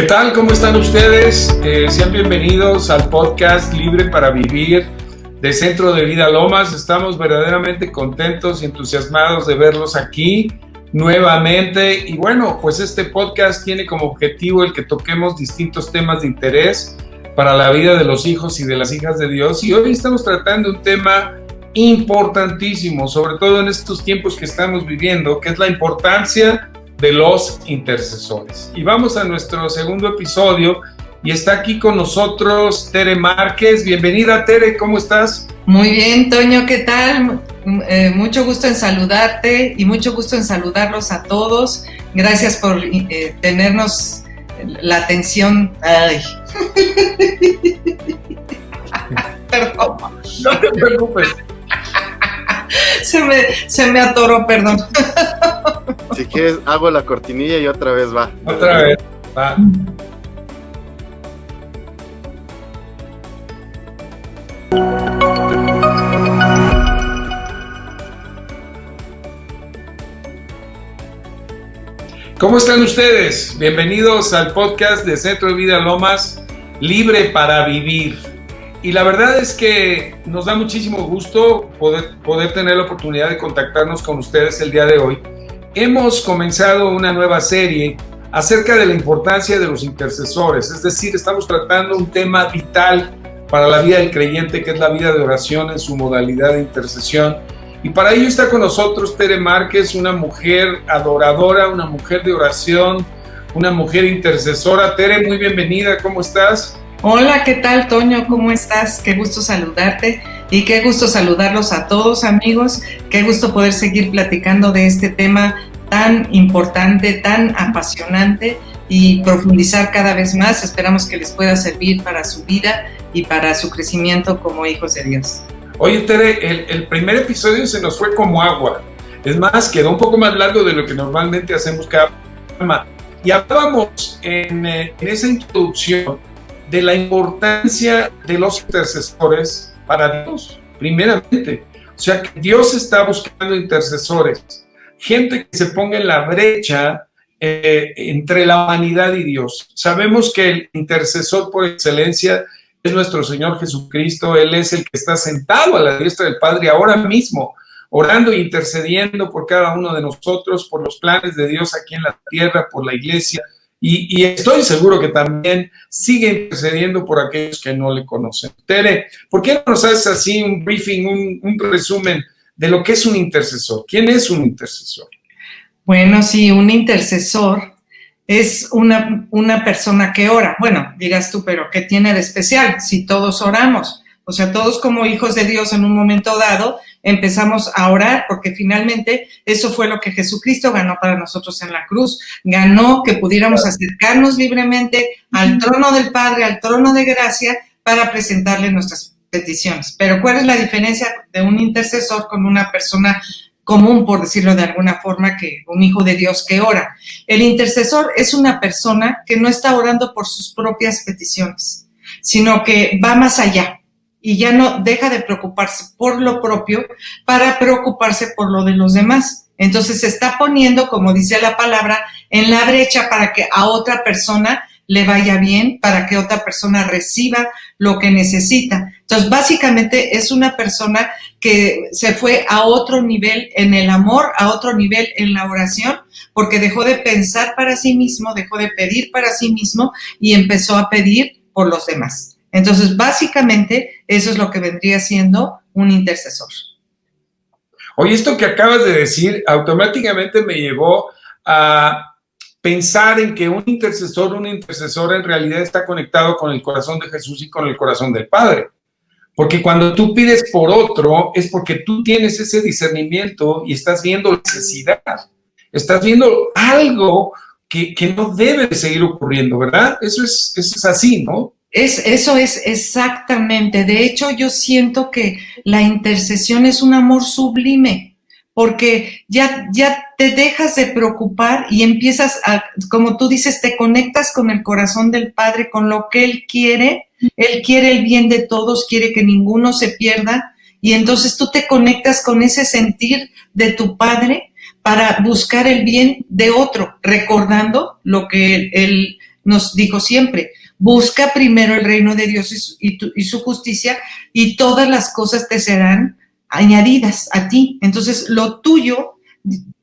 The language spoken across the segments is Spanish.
¿Qué tal? ¿Cómo están ustedes? Sean bienvenidos al podcast Libre para Vivir de Centro de Vida Lomas. Estamos verdaderamente contentos y entusiasmados de verlos aquí nuevamente. Y bueno, pues este podcast tiene como objetivo el que toquemos distintos temas de interés para la vida de los hijos y de las hijas de Dios. Y hoy estamos tratando un tema importantísimo, sobre todo en estos tiempos que estamos viviendo, que es la importancia de los intercesores. Y vamos a nuestro segundo episodio y está aquí con nosotros Tere Márquez. Bienvenida, Tere, ¿cómo estás? Muy bien, Toño, ¿qué tal? Mucho gusto en saludarte y mucho gusto en saludarlos a todos. Gracias por tenernos la atención. Ay. Perdón. No te preocupes. Se me atoró, perdón. Si quieres, hago la cortinilla y otra vez va. Otra vez, va. ¿Cómo están ustedes? Bienvenidos al podcast de Centro de Vida Lomas, Libre para Vivir. Y la verdad es que nos da muchísimo gusto poder tener la oportunidad de contactarnos con ustedes el día de hoy. Hemos comenzado una nueva serie acerca de la importancia de los intercesores, es decir, estamos tratando un tema vital para la vida del creyente, que es la vida de oración en su modalidad de intercesión. Y para ello está con nosotros Tere Márquez, una mujer adoradora, una mujer de oración, una mujer intercesora. Tere, muy bienvenida, ¿cómo estás? Hola, ¿qué tal, Toño? ¿Cómo estás? Qué gusto saludarte y qué gusto saludarlos a todos, amigos. Qué gusto poder seguir platicando de este tema tan importante, tan apasionante y profundizar cada vez más. Esperamos que les pueda servir para su vida y para su crecimiento como hijos de Dios. Oye, Tere, el primer episodio se nos fue como agua. Es más, quedó un poco más largo de lo que normalmente hacemos cada programa. Y hablábamos en esa introducción de la importancia de los intercesores para Dios, primeramente. O sea, que Dios está buscando intercesores, gente que se ponga en la brecha entre la humanidad y Dios. Sabemos que el intercesor por excelencia es nuestro Señor Jesucristo. Él es el que está sentado a la diestra del Padre ahora mismo, orando e intercediendo por cada uno de nosotros, por los planes de Dios aquí en la tierra, por la iglesia. Y estoy seguro que también sigue intercediendo por aquellos que no le conocen. Tere, ¿por qué no nos haces así un briefing, un resumen de lo que es un intercesor? ¿Quién es un intercesor? Bueno, sí, un intercesor es una persona que ora. Bueno, dirás tú, pero ¿qué tiene de especial si todos oramos? O sea, todos como hijos de Dios en un momento dado empezamos a orar, porque finalmente eso fue lo que Jesucristo ganó para nosotros en la cruz. Ganó que pudiéramos acercarnos libremente al trono del Padre, al trono de gracia, para presentarle nuestras peticiones. Pero ¿cuál es la diferencia de un intercesor con una persona común, por decirlo de alguna forma, que un hijo de Dios que ora? El intercesor es una persona que no está orando por sus propias peticiones, sino que va más allá y ya no deja de preocuparse por lo propio para preocuparse por lo de los demás. Entonces se está poniendo, como dice la palabra, en la brecha para que a otra persona le vaya bien, para que otra persona reciba lo que necesita. Entonces, básicamente es una persona que se fue a otro nivel en el amor, a otro nivel en la oración, porque dejó de pensar para sí mismo, dejó de pedir para sí mismo y empezó a pedir por los demás. Entonces, básicamente, eso es lo que vendría siendo un intercesor. Oye, esto que acabas de decir automáticamente me llevó a pensar en que un intercesor, una intercesora en realidad está conectado con el corazón de Jesús y con el corazón del Padre. Porque cuando tú pides por otro es porque tú tienes ese discernimiento y estás viendo necesidad. Estás viendo algo que no debe de seguir ocurriendo, ¿verdad? Eso es así, ¿no? Eso es exactamente. De hecho, yo siento que la intercesión es un amor sublime, porque ya te dejas de preocupar y empiezas a, como tú dices, te conectas con el corazón del Padre, con lo que Él quiere. Él quiere el bien de todos, quiere que ninguno se pierda, y entonces tú te conectas con ese sentir de tu Padre para buscar el bien de otro, recordando lo que nos dijo siempre, busca primero el reino de Dios y su justicia, y todas las cosas te serán añadidas a ti. Entonces, lo tuyo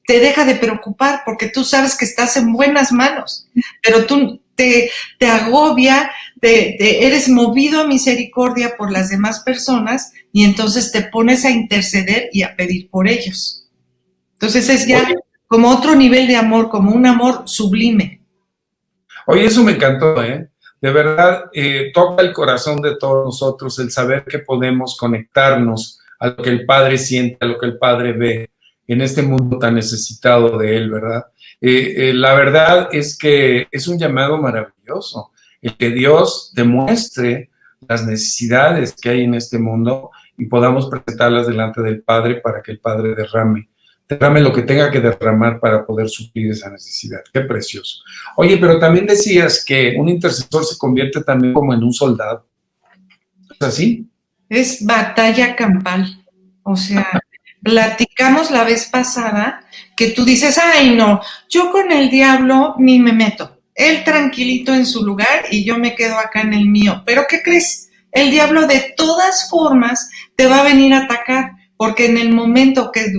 te deja de preocupar porque tú sabes que estás en buenas manos, pero tú te agobia, eres movido a misericordia por las demás personas y entonces te pones a interceder y a pedir por ellos. Entonces es ya como otro nivel de amor, como un amor sublime. Oye, eso me encantó, ¿eh? De verdad, toca el corazón de todos nosotros el saber que podemos conectarnos a lo que el Padre siente, a lo que el Padre ve en este mundo tan necesitado de Él, ¿verdad? La verdad es que es un llamado maravilloso, el que Dios demuestre las necesidades que hay en este mundo y podamos presentarlas delante del Padre para que el Padre derrame lo que tenga que derramar para poder suplir esa necesidad. Qué precioso. Oye, pero también decías que un intercesor se convierte también como en un soldado. ¿Es así? Es batalla campal. O sea, platicamos la vez pasada que tú dices, ay no, yo con el diablo ni me meto. Él tranquilito en su lugar y yo me quedo acá en el mío. ¿Pero qué crees? El diablo de todas formas te va a venir a atacar, porque en el momento que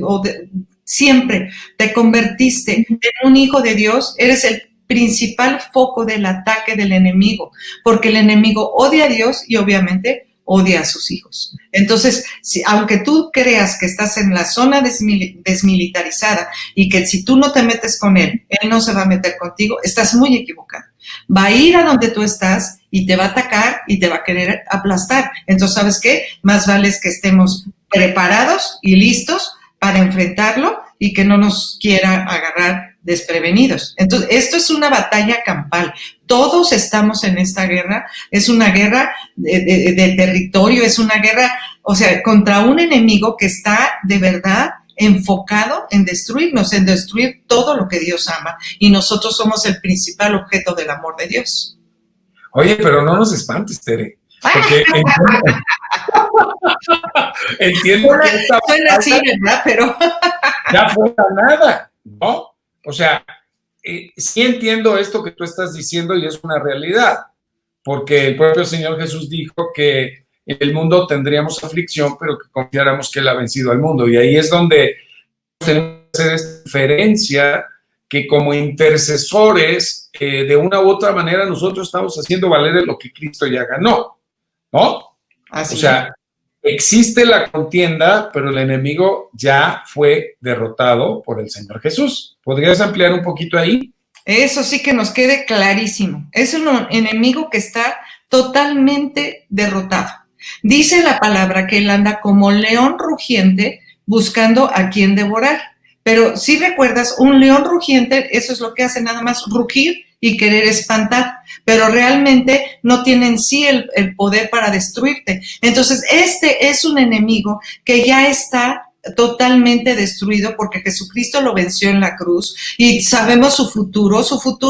siempre te convertiste en un hijo de Dios, eres el principal foco del ataque del enemigo, porque el enemigo odia a Dios y obviamente odia a sus hijos. Entonces, aunque tú creas que estás en la zona desmilitarizada y que si tú no te metes con él no se va a meter contigo, estás muy equivocado. Va a ir a donde tú estás y te va a atacar y te va a querer aplastar. Entonces, ¿sabes qué? Más vale es que estemos preparados y listos para enfrentarlo y que no nos quiera agarrar desprevenidos. Entonces, esto es una batalla campal. Todos estamos en esta guerra. Es una guerra de territorio, es una guerra, o sea, contra un enemigo que está de verdad enfocado en destruirnos, en destruir todo lo que Dios ama. Y nosotros somos el principal objeto del amor de Dios. Oye, pero no nos espantes, Tere. Porque entiendo que esta suena así, ¿verdad? Pero ya fuera nada, ¿no? O sea, sí entiendo esto que tú estás diciendo y es una realidad, porque el propio Señor Jesús dijo que en el mundo tendríamos aflicción, pero que confiáramos que Él ha vencido al mundo. Y ahí es donde tenemos que hacer esta diferencia, que como intercesores, de una u otra manera, nosotros estamos haciendo valer lo que Cristo ya ganó, ¿no? Así. O sea, existe la contienda, pero el enemigo ya fue derrotado por el Señor Jesús. ¿Podrías ampliar un poquito ahí? Eso sí que nos quede clarísimo. Es un enemigo que está totalmente derrotado. Dice la palabra que él anda como león rugiente buscando a quien devorar. Pero si recuerdas, un león rugiente, eso es lo que hace, nada más rugir y querer espantar, pero realmente no tiene en sí el poder para destruirte. Entonces, este es un enemigo que ya está totalmente destruido porque Jesucristo lo venció en la cruz y sabemos su futuro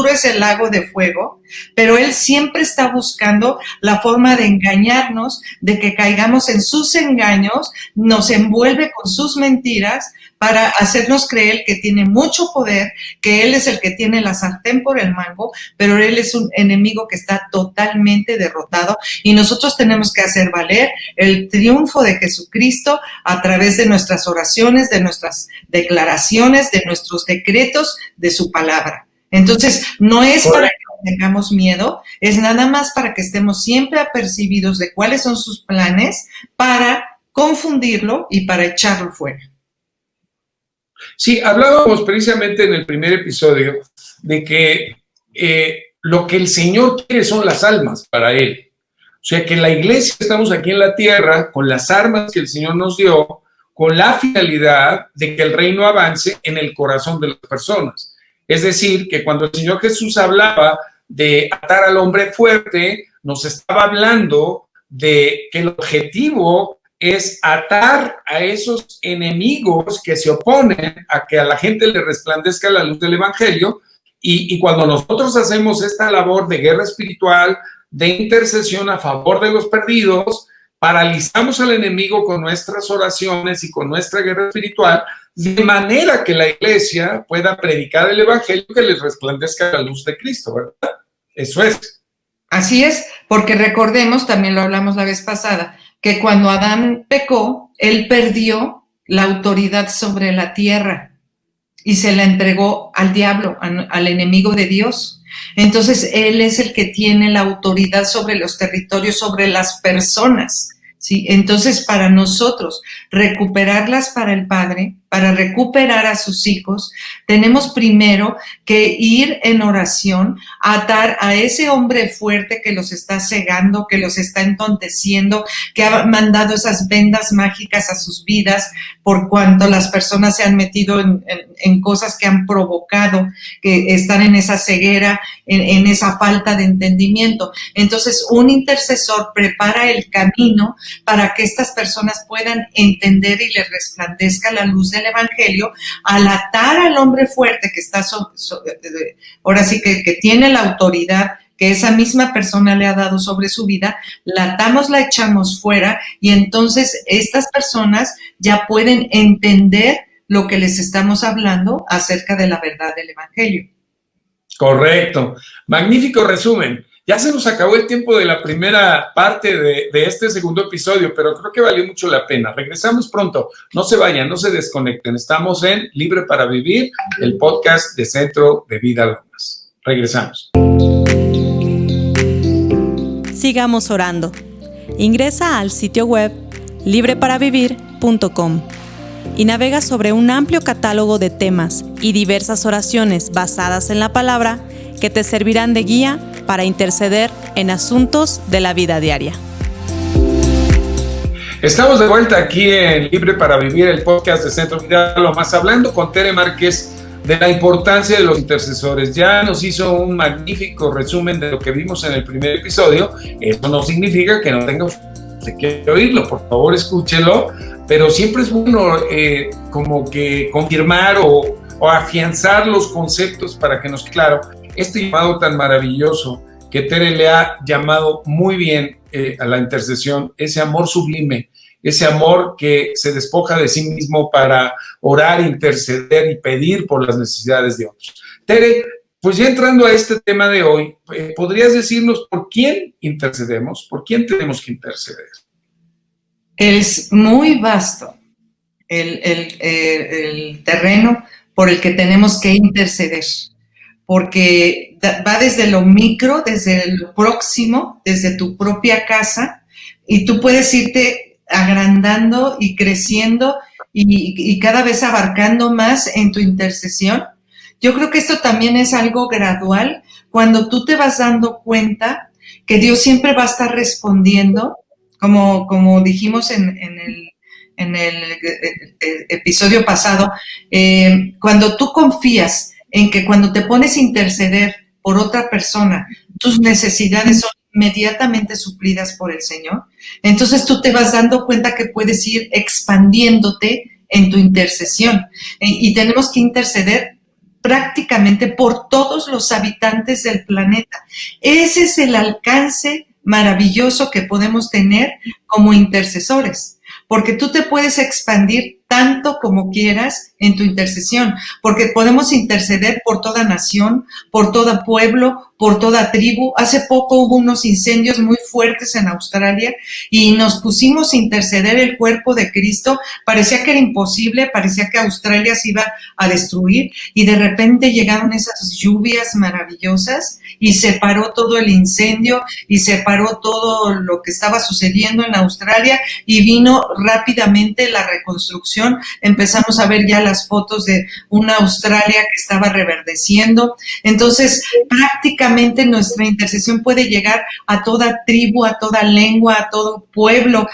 es el lago de fuego, pero él siempre está buscando la forma de engañarnos, de que caigamos en sus engaños, nos envuelve con sus mentiras para hacernos creer que tiene mucho poder, que él es el que tiene la sartén por el mango, pero él es un enemigo que está totalmente derrotado y nosotros tenemos que hacer valer el triunfo de Jesucristo a través de nuestras oraciones, de nuestras declaraciones, de nuestros decretos, de su palabra. Entonces, no es para que tengamos miedo, es nada más para que estemos siempre apercibidos de cuáles son sus planes para confundirlo y para echarlo fuera. Sí, hablábamos precisamente en el primer episodio de que lo que el Señor quiere son las almas para Él. O sea, que la iglesia estamos aquí en la tierra con las armas que el Señor nos dio, con la finalidad de que el reino avance en el corazón de las personas. Es decir, que cuando el Señor Jesús hablaba de atar al hombre fuerte, nos estaba hablando de que el objetivo es atar a esos enemigos que se oponen a que a la gente le resplandezca la luz del evangelio y cuando nosotros hacemos esta labor de guerra espiritual, de intercesión a favor de los perdidos, paralizamos al enemigo con nuestras oraciones y con nuestra guerra espiritual, de manera que la iglesia pueda predicar el evangelio que les resplandezca la luz de Cristo, ¿verdad? Eso es. Así es, porque recordemos, también lo hablamos la vez pasada, que cuando Adán pecó, él perdió la autoridad sobre la tierra y se la entregó al diablo, al enemigo de Dios. Entonces, él es el que tiene la autoridad sobre los territorios, sobre las personas, ¿sí? Entonces, para nosotros recuperarlas para el Padre, para recuperar a sus hijos, tenemos primero que ir en oración, a atar a ese hombre fuerte que los está cegando, que los está entonteciendo, que ha mandado esas vendas mágicas a sus vidas, por cuanto las personas se han metido en cosas que han provocado que están en esa ceguera, en esa falta de entendimiento. Entonces, un intercesor prepara el camino para que estas personas puedan entender y les resplandezca la luz del Evangelio, al atar al hombre fuerte que está, ahora sí que tiene la autoridad que esa misma persona le ha dado sobre su vida, la atamos, la echamos fuera y entonces estas personas ya pueden entender lo que les estamos hablando acerca de la verdad del Evangelio. Correcto. Magnífico resumen. Ya se nos acabó el tiempo de la primera parte de este segundo episodio, pero creo que valió mucho la pena. Regresamos pronto. No se vayan, no se desconecten. Estamos en Libre para Vivir, el podcast de Centro de Vida Lomas. Regresamos. Sigamos orando. Ingresa al sitio web libreparavivir.com y navega sobre un amplio catálogo de temas y diversas oraciones basadas en la palabra que te servirán de guía para interceder en asuntos de la vida diaria. Estamos de vuelta aquí en Libre para Vivir, el podcast de Centro de Vida Lomas, hablando con Tere Márquez de la importancia de los intercesores. Ya nos hizo un magnífico resumen de lo que vimos en el primer episodio. Eso no significa que no tenga usted que oírlo, por favor escúchelo, pero siempre es bueno como que confirmar o afianzar los conceptos para que nos quede claro este llamado tan maravilloso que Tere le ha llamado muy bien a la intercesión, ese amor sublime, ese amor que se despoja de sí mismo para orar, interceder y pedir por las necesidades de otros. Tere, pues ya entrando a este tema de hoy, ¿podrías decirnos por quién intercedemos? ¿Por quién tenemos que interceder? Es muy vasto el terreno por el que tenemos que interceder, porque va desde lo micro, desde lo próximo, desde tu propia casa, y tú puedes irte agrandando y creciendo y cada vez abarcando más en tu intercesión. Yo creo que esto también es algo gradual, cuando tú te vas dando cuenta que Dios siempre va a estar respondiendo, como dijimos en el episodio pasado, cuando tú confías en que cuando te pones a interceder por otra persona, tus necesidades son inmediatamente suplidas por el Señor, entonces tú te vas dando cuenta que puedes ir expandiéndote en tu intercesión. Y tenemos que interceder prácticamente por todos los habitantes del planeta. Ese es el alcance maravilloso que podemos tener como intercesores, porque tú te puedes expandir tanto como quieras en tu intercesión, porque podemos interceder por toda nación, por todo pueblo, por toda tribu. Hace poco hubo unos incendios muy fuertes en Australia y nos pusimos a interceder el cuerpo de Cristo. Parecía que era imposible, parecía que Australia se iba a destruir y de repente llegaron esas lluvias maravillosas y se paró todo el incendio y se paró todo lo que estaba sucediendo en Australia y vino rápidamente la reconstrucción. Empezamos a ver ya las fotos de una Australia que estaba reverdeciendo. Entonces, prácticamente nuestra intercesión puede llegar a toda tribu, a toda lengua, a todo pueblo,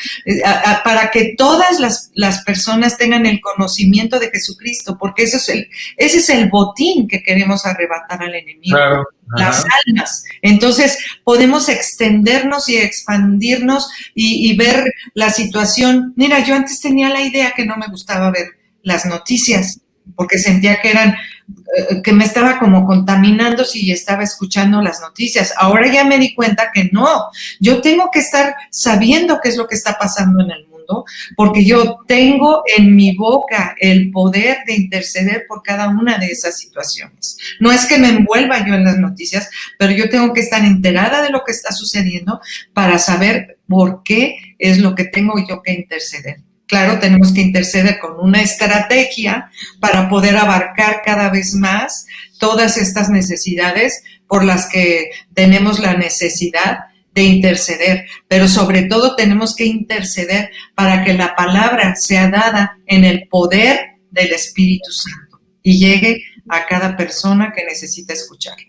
para que todas las personas tengan el conocimiento de Jesucristo, porque ese es el botín que queremos arrebatar al enemigo. Claro. Las almas. Entonces podemos extendernos y expandirnos y ver la situación. Mira, yo antes tenía la idea que no me gustaba ver las noticias porque sentía que me estaba como contaminando si estaba escuchando las noticias. Ahora ya me di cuenta que no, yo tengo que estar sabiendo qué es lo que está pasando en el mundo. mundo, porque yo tengo en mi boca el poder de interceder por cada una de esas situaciones. No es que me envuelva yo en las noticias, pero yo tengo que estar enterada de lo que está sucediendo para saber por qué es lo que tengo yo que interceder. Claro, tenemos que interceder con una estrategia para poder abarcar cada vez más todas estas necesidades por las que tenemos la necesidad de interceder, pero sobre todo tenemos que interceder para que la palabra sea dada en el poder del Espíritu Santo y llegue a cada persona que necesita escucharlo.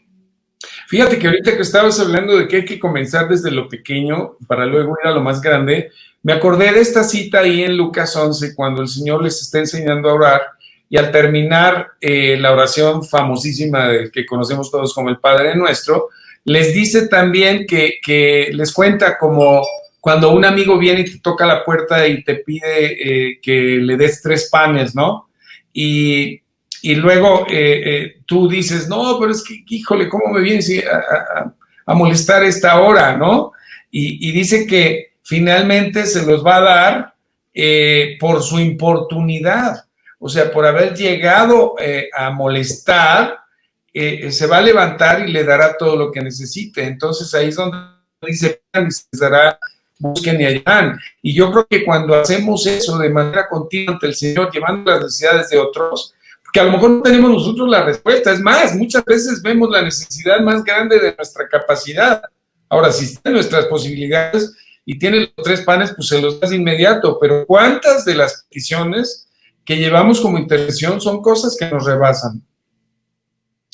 Fíjate que ahorita que estabas hablando de que hay que comenzar desde lo pequeño para luego ir a lo más grande, me acordé de esta cita ahí en Lucas 11, cuando el Señor les está enseñando a orar y al terminar la oración famosísima que conocemos todos como el Padre Nuestro, les dice también que les cuenta como cuando un amigo viene y te toca la puerta y te pide que le des 3 panes, ¿no? Y luego tú dices, no, pero es que, híjole, ¿cómo me vienes a molestar esta hora, no? Y dice que finalmente se los va a dar por su importunidad, o sea, por haber llegado a molestar, se va a levantar y le dará todo lo que necesite. Entonces ahí es donde dice, y se les dará, busquen y hallarán. Y yo creo que cuando hacemos eso de manera continua ante el Señor, llevando las necesidades de otros, que a lo mejor no tenemos nosotros la respuesta, es más, muchas veces vemos la necesidad más grande de nuestra capacidad. Ahora, si están nuestras posibilidades y tiene los 3 panes, pues se los das de inmediato, pero ¿cuántas de las peticiones que llevamos como intercesión son cosas que nos rebasan?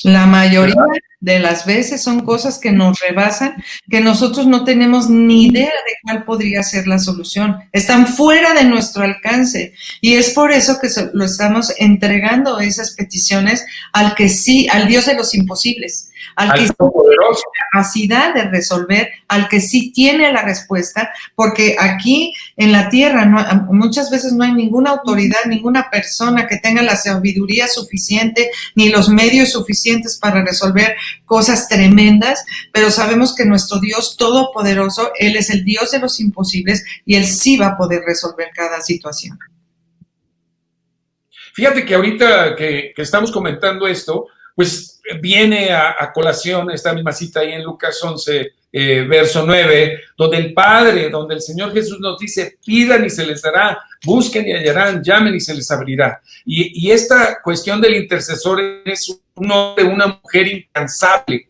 La mayoría de las veces son cosas que nos rebasan, que nosotros no tenemos ni idea de cuál podría ser la solución. Están fuera de nuestro alcance y es por eso que lo estamos entregando esas peticiones al que sí, al Dios de los imposibles, al que sí tiene la capacidad de resolver, al que sí tiene la respuesta, porque aquí en la tierra muchas veces no hay ninguna autoridad, ninguna persona que tenga la sabiduría suficiente ni los medios suficientes para resolver cosas tremendas, pero sabemos que nuestro Dios todopoderoso, Él es el Dios de los imposibles y Él sí va a poder resolver cada situación. Fíjate que ahorita que estamos comentando esto, pues viene a colación esta misma cita ahí en Lucas 11, verso 9, donde el Señor Jesús nos dice, pidan y se les dará, busquen y hallarán, llamen y se les abrirá. Y esta cuestión del intercesor es un hombre, una mujer incansable,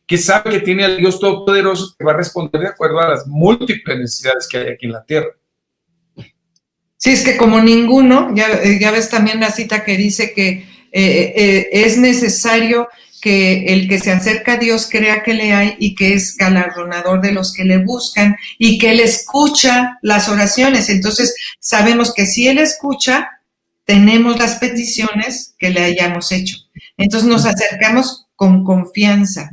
que sabe que tiene al Dios Todopoderoso que va a responder de acuerdo a las múltiples necesidades que hay aquí en la tierra. Sí, es que como ninguno, ya ves también la cita que dice que es necesario que el que se acerca a Dios crea que le hay y que es galardonador de los que le buscan y que Él escucha las oraciones. Entonces, sabemos que si Él escucha, tenemos las peticiones que le hayamos hecho. Entonces, nos acercamos con confianza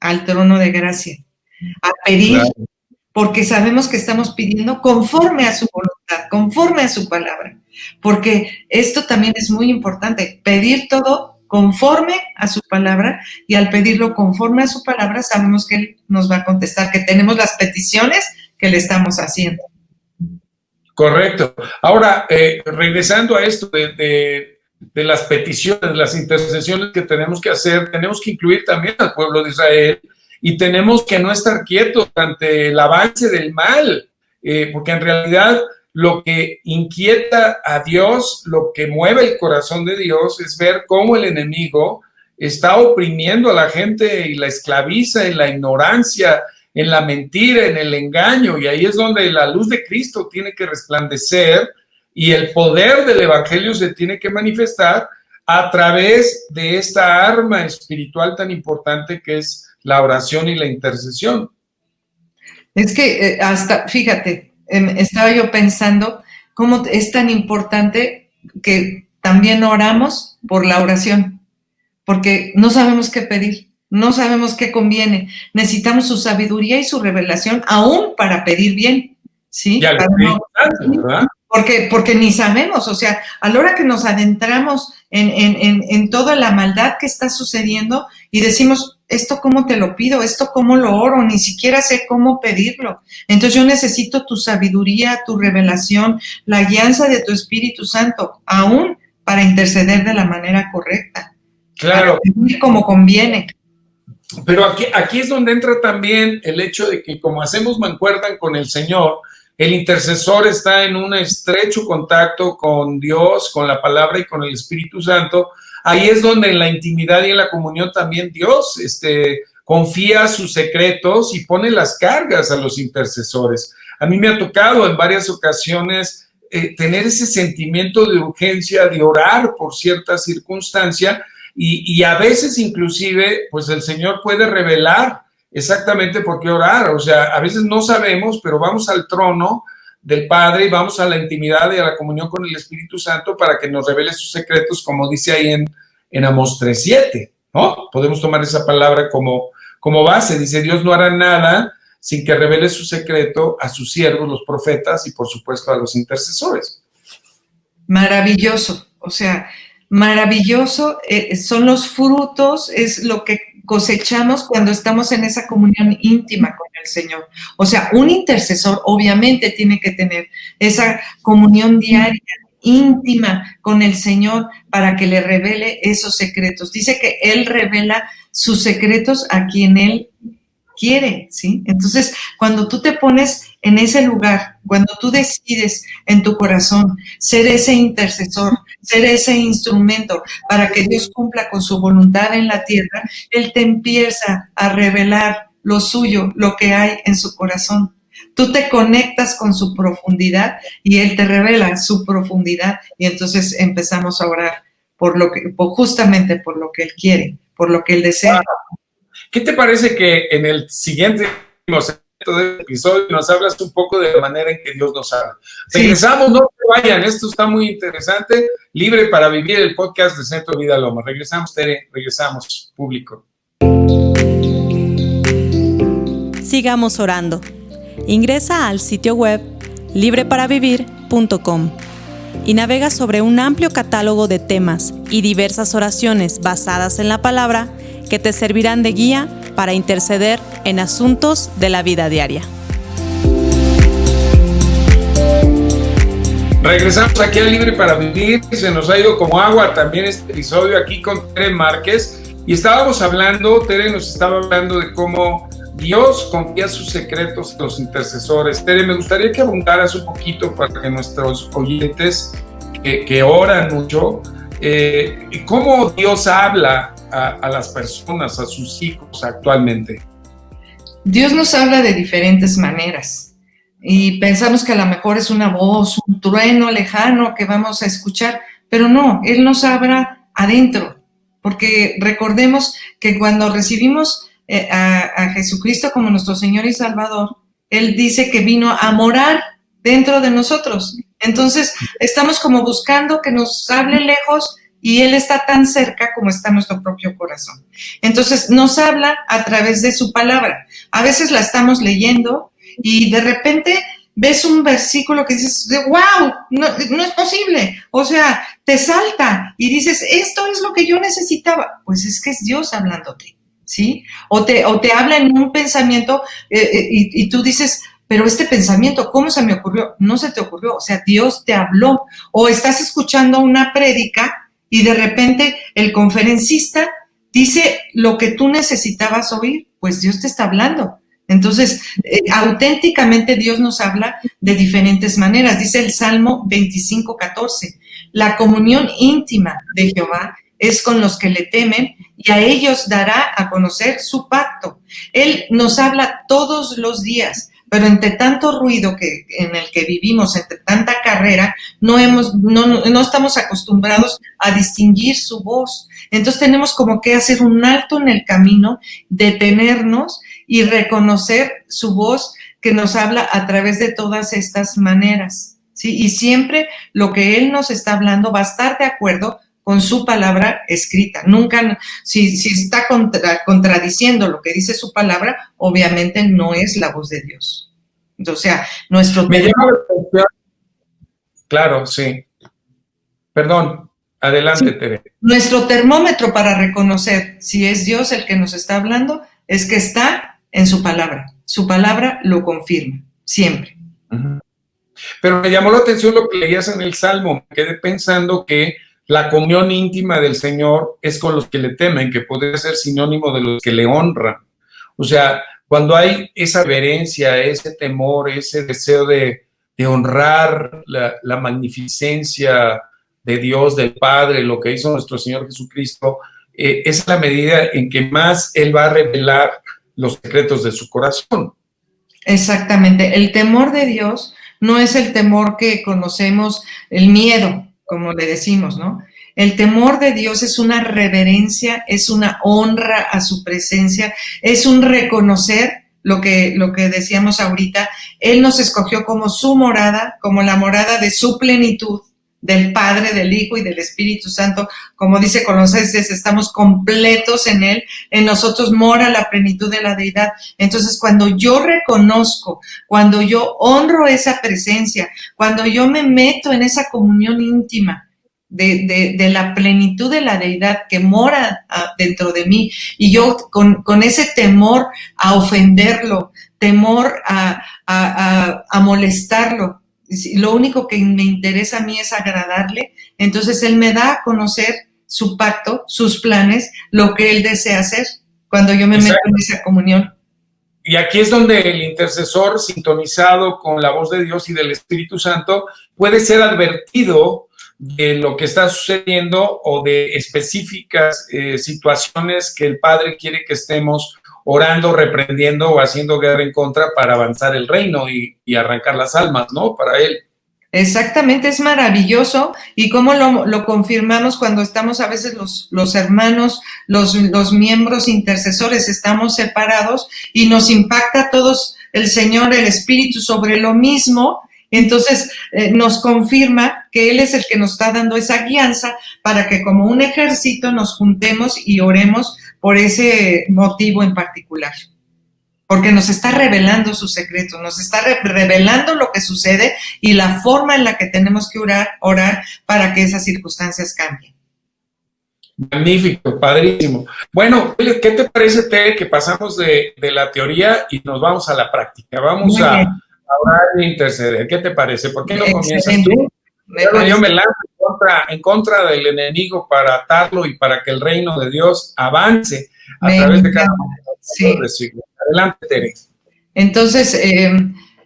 al trono de gracia, a pedir, claro, porque sabemos que estamos pidiendo conforme a su voluntad, conforme a su palabra. Porque esto también es muy importante, pedir todo conforme a su palabra, y al pedirlo conforme a su palabra sabemos que Él nos va a contestar, que tenemos las peticiones que le estamos haciendo. Correcto. Ahora, regresando a esto de las peticiones, las intercesiones que tenemos que hacer, tenemos que incluir también al pueblo de Israel y tenemos que no estar quietos ante el avance del mal, porque en realidad lo que inquieta a Dios, lo que mueve el corazón de Dios es ver cómo el enemigo está oprimiendo a la gente y la esclaviza en la ignorancia, en la mentira, en el engaño, y ahí es donde la luz de Cristo tiene que resplandecer y el poder del evangelio se tiene que manifestar a través de esta arma espiritual tan importante que es la oración y la intercesión. Es que hasta, fíjate, estaba yo pensando cómo es tan importante que también oramos por la oración, porque no sabemos qué pedir, no sabemos qué conviene, necesitamos su sabiduría y su revelación aún para pedir bien, ¿sí? Ya, para ¿verdad? Porque ni sabemos, o sea, a la hora que nos adentramos en toda la maldad que está sucediendo y decimos, ¿esto cómo te lo pido? ¿Esto cómo lo oro? Ni siquiera sé cómo pedirlo. Entonces yo necesito tu sabiduría, tu revelación, la guianza de tu Espíritu Santo, aún para interceder de la manera correcta. Claro. Como conviene. Pero aquí es donde entra también el hecho de que como hacemos mancuerna con el Señor, el intercesor está en un estrecho contacto con Dios, con la palabra y con el Espíritu Santo. Ahí es donde en la intimidad y en la comunión también Dios confía sus secretos y pone las cargas a los intercesores. A mí me ha tocado en varias ocasiones tener ese sentimiento de urgencia, de orar por cierta circunstancia y a veces inclusive pues el Señor puede revelar exactamente por qué orar. O sea, a veces no sabemos, pero vamos al trono del Padre y vamos a la intimidad y a la comunión con el Espíritu Santo para que nos revele sus secretos, como dice ahí en Amós 3:7, ¿no? Podemos tomar esa palabra como base. Dice, Dios no hará nada sin que revele su secreto a sus siervos, los profetas, y por supuesto a los intercesores. Maravilloso, o sea, maravilloso, son los frutos, es lo que cosechamos cuando estamos en esa comunión íntima con el Señor. O sea, un intercesor obviamente tiene que tener esa comunión diaria, íntima con el Señor para que le revele esos secretos. Dice que Él revela sus secretos a quien Él quiere, ¿sí? Entonces, cuando tú te pones en ese lugar, cuando tú decides en tu corazón ser ese intercesor, ser ese instrumento para que Dios cumpla con su voluntad en la tierra, Él te empieza a revelar lo suyo, lo que hay en su corazón. Tú te conectas con su profundidad y Él te revela su profundidad y entonces empezamos a orar justamente por lo que Él quiere, por lo que Él desea. ¿Qué te parece que en el siguiente episodio nos hablas un poco de la manera en que Dios nos habla? Sí. Regresamos, no se vayan, esto está muy interesante. Libre para Vivir, el podcast de Centro Vida Loma. Regresamos, Tere, regresamos, público. Sigamos orando. Ingresa al sitio web libreparavivir.com y navega sobre un amplio catálogo de temas y diversas oraciones basadas en la palabra que te servirán de guía para interceder en asuntos de la vida diaria. Regresamos aquí a Libre para Vivir. Se nos ha ido como agua también este episodio aquí con Tere Márquez. Y estábamos hablando, Tere nos estaba hablando de cómo Dios confía sus secretos a los intercesores. Tere, me gustaría que abundaras un poquito para que nuestros oyentes que oran mucho, cómo Dios habla a las personas, a sus hijos actualmente. Dios nos habla de diferentes maneras y pensamos que a lo mejor es una voz, un trueno lejano que vamos a escuchar, pero no, Él nos habla adentro, porque recordemos que cuando recibimos a Jesucristo como nuestro Señor y Salvador, Él dice que vino a morar dentro de nosotros. Entonces, estamos como buscando que nos hable lejos y Él está tan cerca como está nuestro propio corazón. Entonces, nos habla a través de su palabra. A veces la estamos leyendo y de repente ves un versículo que dices, ¡wow! No es posible. O sea, te salta y dices, esto es lo que yo necesitaba. Pues es que es Dios hablándote, ¿sí? O te habla en un pensamiento y tú dices, pero este pensamiento, ¿cómo se me ocurrió? No se te ocurrió, o sea, Dios te habló. O estás escuchando una prédica y de repente el conferencista dice lo que tú necesitabas oír, pues Dios te está hablando. Entonces, auténticamente Dios nos habla de diferentes maneras. Dice el Salmo 25:14, la comunión íntima de Jehová es con los que le temen y a ellos dará a conocer su pacto. Él nos habla todos los días, pero entre tanto ruido en el que vivimos, entre tanta carrera, no estamos acostumbrados a distinguir su voz. Entonces tenemos como que hacer un alto en el camino, detenernos y reconocer su voz que nos habla a través de todas estas maneras, ¿sí? Y siempre lo que Él nos está hablando va a estar de acuerdo con su palabra escrita. Nunca, si está contradiciendo lo que dice su palabra, obviamente no es la voz de Dios. O sea, nuestro... Claro, sí. Perdón, adelante, Sí. Tere. Nuestro termómetro para reconocer si es Dios el que nos está hablando es que está en su palabra. Su palabra lo confirma, siempre. Uh-huh. Pero me llamó la atención lo que leías en el Salmo. Me quedé pensando que la comunión íntima del Señor es con los que le temen, que podría ser sinónimo de los que le honran. O sea, cuando hay esa reverencia, ese temor, ese deseo de honrar la magnificencia de Dios, del Padre, lo que hizo nuestro Señor Jesucristo, es la medida en que más Él va a revelar los secretos de su corazón. Exactamente. El temor de Dios no es el temor que conocemos, el miedo, como le decimos, ¿no? El temor de Dios es una reverencia, es una honra a su presencia, es un reconocer lo que decíamos ahorita. Él nos escogió como su morada, como la morada de su plenitud, del Padre, del Hijo y del Espíritu Santo. Como dice Colosenses, estamos completos en Él, en nosotros mora la plenitud de la deidad. Entonces, cuando yo reconozco, cuando yo honro esa presencia, cuando yo me meto en esa comunión íntima de la plenitud de la deidad que mora dentro de mí, y yo con ese temor a ofenderlo, temor a molestarlo, lo único que me interesa a mí es agradarle, entonces Él me da a conocer su pacto, sus planes, lo que Él desea hacer, cuando yo me meto en esa comunión. Y aquí es donde el intercesor, sintonizado con la voz de Dios y del Espíritu Santo, puede ser advertido de lo que está sucediendo o de específicas situaciones que el Padre quiere que estemos orando, reprendiendo o haciendo guerra en contra para avanzar el reino y arrancar las almas, ¿no? Para Él. Exactamente, es maravilloso. Y cómo lo confirmamos cuando estamos a veces los hermanos, los miembros intercesores, estamos separados y nos impacta a todos el Señor, el Espíritu sobre lo mismo. Entonces nos confirma que Él es el que nos está dando esa guianza para que como un ejército nos juntemos y oremos por ese motivo en particular. Porque nos está revelando sus secretos, nos está revelando lo que sucede y la forma en la que tenemos que orar para que esas circunstancias cambien. Magnífico, padrísimo. Bueno, ¿qué te parece, Tere, que pasamos de la teoría y nos vamos a la práctica? Vamos a orar e interceder. ¿Qué te parece? ¿Por qué no comienzas tú? Yo me lanzo en contra del enemigo para atarlo y para que el reino de Dios avance a través de cada uno de los siglos. Adelante, Tere. Entonces,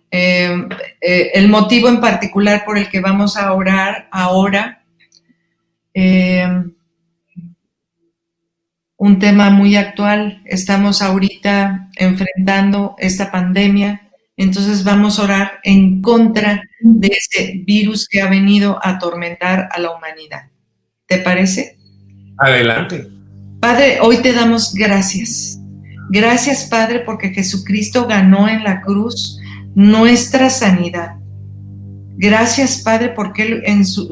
el motivo en particular por el que vamos a orar ahora, un tema muy actual, estamos ahorita enfrentando esta pandemia. Entonces vamos a orar en contra de ese virus que ha venido a atormentar a la humanidad. ¿Te parece? Adelante. Padre, hoy te damos gracias. Gracias, Padre, porque Jesucristo ganó en la cruz nuestra sanidad. Gracias, Padre, porque Él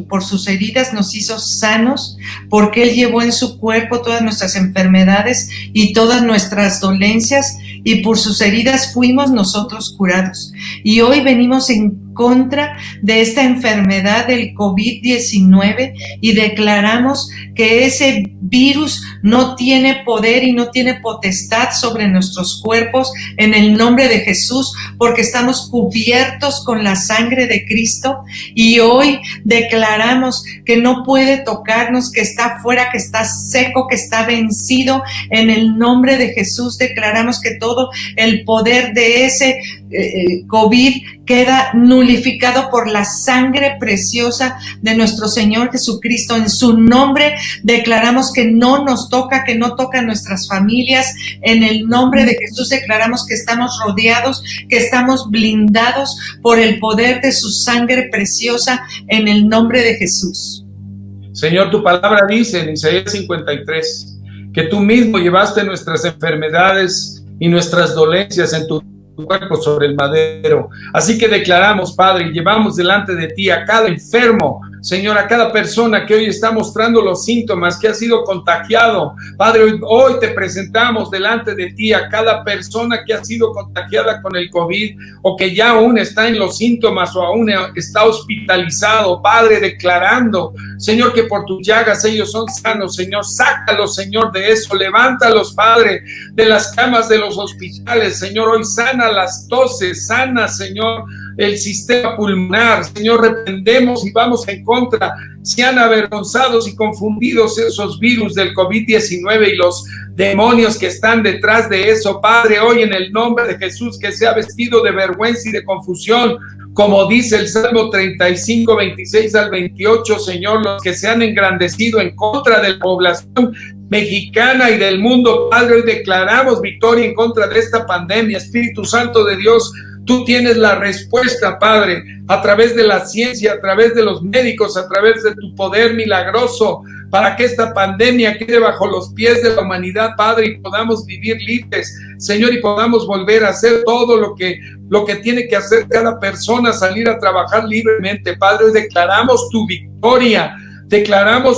por sus heridas nos hizo sanos, porque Él llevó en su cuerpo todas nuestras enfermedades y todas nuestras dolencias, y por sus heridas fuimos nosotros curados. Y hoy venimos en contra de esta enfermedad del COVID-19 y declaramos que ese virus no tiene poder y no tiene potestad sobre nuestros cuerpos en el nombre de Jesús, porque estamos cubiertos con la sangre de Cristo, y hoy declaramos que no puede tocarnos, que está fuera, que está seco, que está vencido. En el nombre de Jesús declaramos que todo el poder de ese COVID queda nulificado por la sangre preciosa de nuestro Señor Jesucristo. En su nombre declaramos que no nos toca, que no toca a nuestras familias. En el nombre de Jesús declaramos que estamos rodeados, que estamos blindados por el poder de su sangre preciosa, en el nombre de Jesús. Señor, tu palabra dice en Isaías 53 que tú mismo llevaste nuestras enfermedades y nuestras dolencias en tu cuerpo sobre el madero. Así que declaramos, Padre, y llevamos delante de ti a cada enfermo Señor, a cada persona que hoy está mostrando los síntomas, que ha sido contagiado. Padre, hoy te presentamos delante de ti a cada persona que ha sido contagiada con el COVID o que ya aún está en los síntomas o aún está hospitalizado. Padre, declarando, Señor, que por tus llagas ellos son sanos. Señor, sácalos, Señor, de eso. Levántalos, Padre, de las camas de los hospitales. Señor, hoy sana las toses, sana, Señor, el sistema pulmonar. Señor, reprendemos y vamos en contra. Sean avergonzados y confundidos esos virus del COVID-19 y los demonios que están detrás de eso. Padre, hoy en el nombre de Jesús, que sea vestido de vergüenza y de confusión, como dice el Salmo 35, 26 al 28, Señor, los que se han engrandecido en contra de la población mexicana y del mundo. Padre, hoy declaramos victoria en contra de esta pandemia. Espíritu Santo de Dios, tú tienes la respuesta, Padre, a través de la ciencia, a través de los médicos, a través de tu poder milagroso, para que esta pandemia quede bajo los pies de la humanidad, Padre, y podamos vivir libres, Señor, y podamos volver a hacer todo lo que tiene que hacer cada persona, salir a trabajar libremente. Padre, hoy declaramos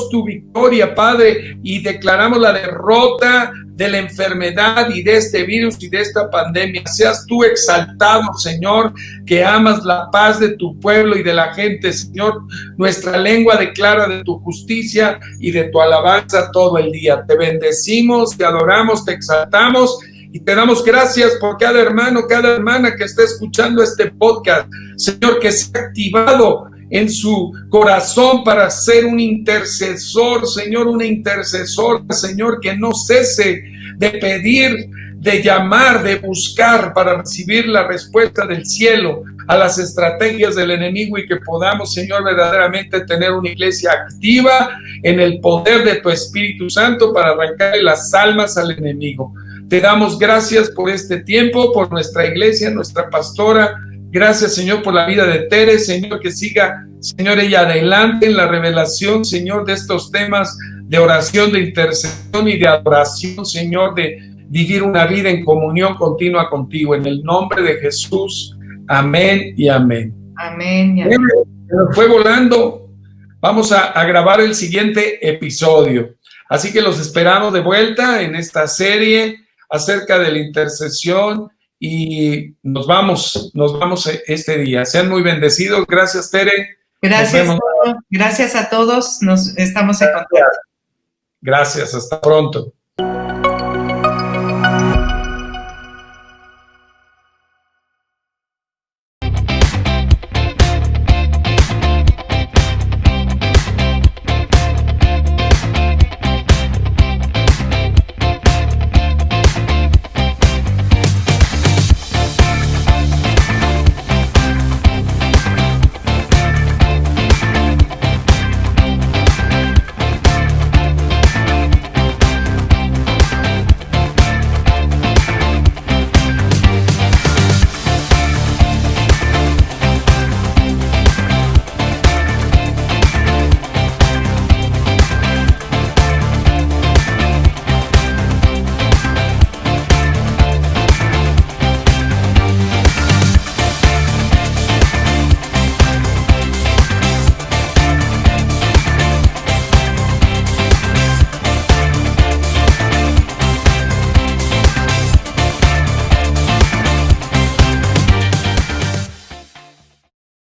tu victoria, Padre, y declaramos la derrota de la enfermedad y de este virus y de esta pandemia. Seas tú exaltado, Señor, que amas la paz de tu pueblo y de la gente, Señor. Nuestra lengua declara de tu justicia y de tu alabanza todo el día. Te bendecimos, te adoramos, te exaltamos y te damos gracias por cada hermano, cada hermana que está escuchando este podcast. Señor, que se ha activado en su corazón para ser un intercesor, Señor, una intercesora, Señor, que no cese de pedir, de llamar, de buscar para recibir la respuesta del cielo a las estrategias del enemigo y que podamos, Señor, verdaderamente tener una iglesia activa en el poder de tu Espíritu Santo para arrancarle las almas al enemigo. Te damos gracias por este tiempo, por nuestra iglesia, nuestra pastora. Gracias, Señor, por la vida de Tere, Señor, que siga, Señor, ella adelante en la revelación, Señor, de estos temas de oración, de intercesión y de adoración, Señor, de vivir una vida en comunión continua contigo. En el nombre de Jesús, amén y amén. Amén y amén. Fue volando. Vamos a grabar el siguiente episodio. Así que los esperamos de vuelta en esta serie acerca de la intercesión. Y nos vamos este día. Sean muy bendecidos. Gracias, Tere. Gracias a todos. Nos estamos en contacto. Gracias. Hasta pronto.